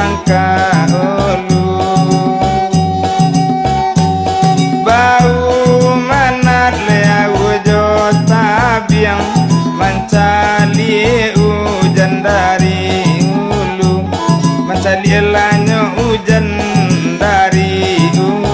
langka ulu bau manat le wujo tabiang mencali hujan dari hulu mencali lanyo hujan dari hulu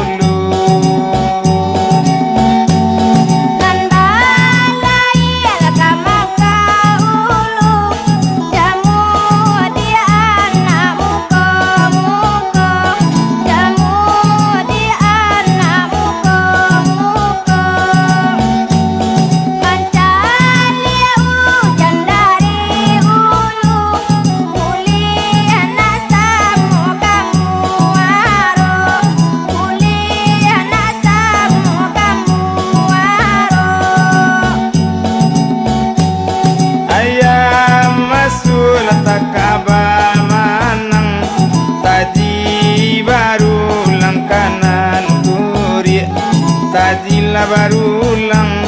Tajila barulang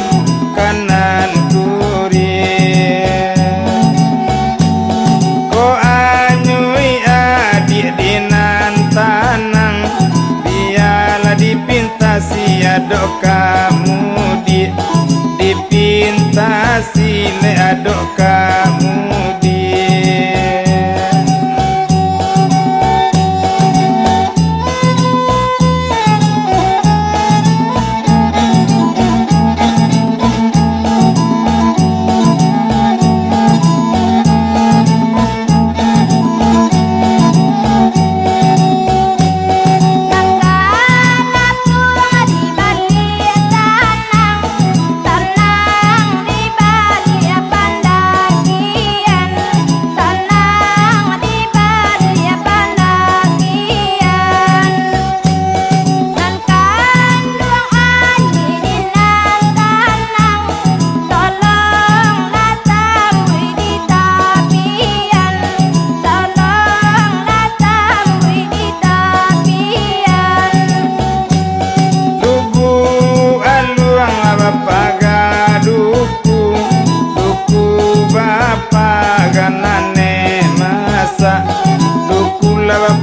kanan kuri ko anyui adik dinan tanang biala dipintasi adok kamu dipintasi le adok kamu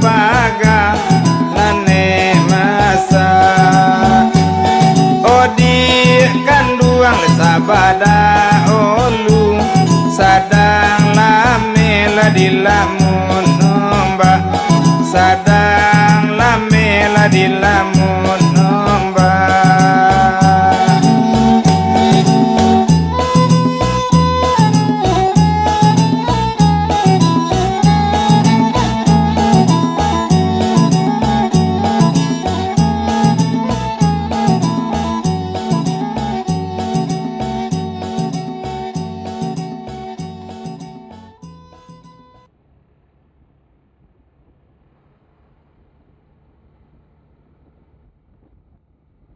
paga nane masa odi kanduang le sabada olu sadang lamela dilamun nomba sadang lamela dilamun